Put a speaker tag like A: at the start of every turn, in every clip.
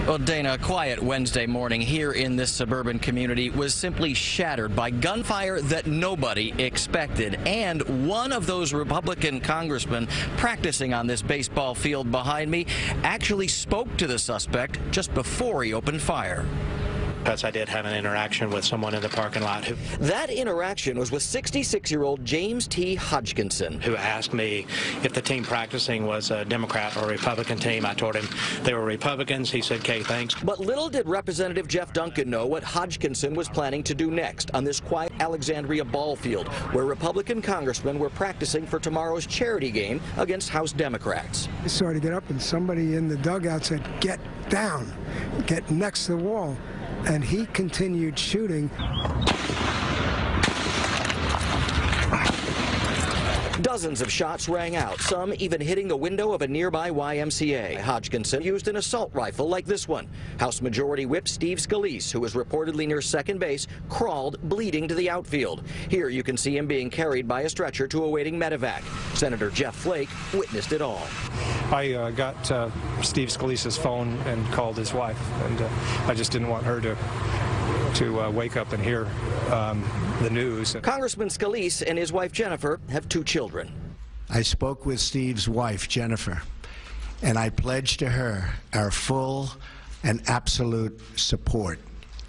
A: Well, Dana, a quiet Wednesday morning here in this suburban community was simply shattered by gunfire that nobody expected. And one of those Republican congressmen practicing on this baseball field behind me actually spoke to the suspect just before he opened fire.
B: Because I did have an interaction with someone in the parking lot
A: That interaction was with 66-year-old James T. Hodgkinson,
B: who asked me if the team practicing was a Democrat or a Republican team. I told him they were Republicans. He said, "Okay, thanks."
A: But little did Representative Jeff Duncan know what Hodgkinson was planning to do next on this quiet Alexandria ball field, where Republican congressmen were practicing for tomorrow's charity game against House Democrats.
C: I started to get up, and somebody in the dugout said, "Get down, get next to the wall." And he continued shooting.
A: Dozens of shots rang out, some even hitting the window of a nearby YMCA. Hodgkinson used an assault rifle like this one. House Majority Whip Steve Scalise, who was reportedly near second base, crawled bleeding to the outfield. Here you can see him being carried by a stretcher to a waiting medevac. Senator Jeff Flake witnessed it all.
D: I got Steve Scalise's phone and called his wife, and I just didn't want her to wake up and hear the news.
A: Congressman Scalise and his wife Jennifer have 2 children.
E: I spoke with Steve's wife, Jennifer, and I pledged to her our full and absolute support.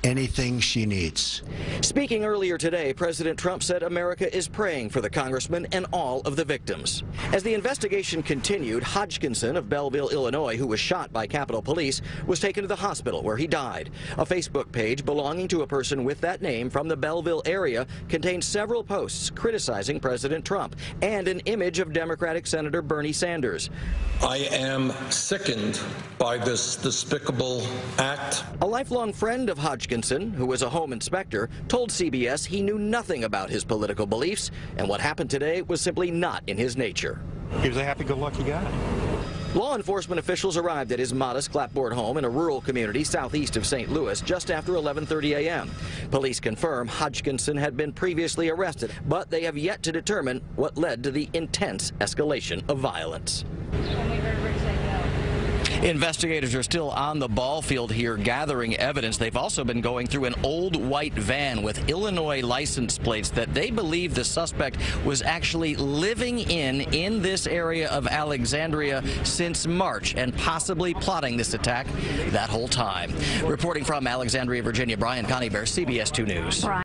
E: Anything she needs.
A: Speaking earlier today, President Trump said America is praying for the congressman and all of the victims. As the investigation continued, Hodgkinson of Belleville, Illinois, who was shot by Capitol Police, was taken to the hospital where he died. A Facebook page belonging to a person with that name from the Belleville area contained several posts criticizing President Trump and an image of Democratic Senator Bernie Sanders.
F: I am sickened by this despicable act.
A: A lifelong friend of Hodgkinson, who was a home inspector, told CBS he knew nothing about his political beliefs, and what happened today was simply not in his nature.
D: He was a happy-go-lucky guy.
A: Law enforcement officials arrived at his modest clapboard home in a rural community southeast of St. Louis just after 11:30 a.m. Police confirm Hodgkinson had been previously arrested, but they have yet to determine what led to the intense escalation of violence. Investigators are still on the ball field here gathering evidence. They've also been going through an old white van with Illinois license plates that they believe the suspect was actually living in this area of Alexandria since March and possibly plotting this attack that whole time. Reporting from Alexandria, Virginia, Conybeare, CBS 2 News.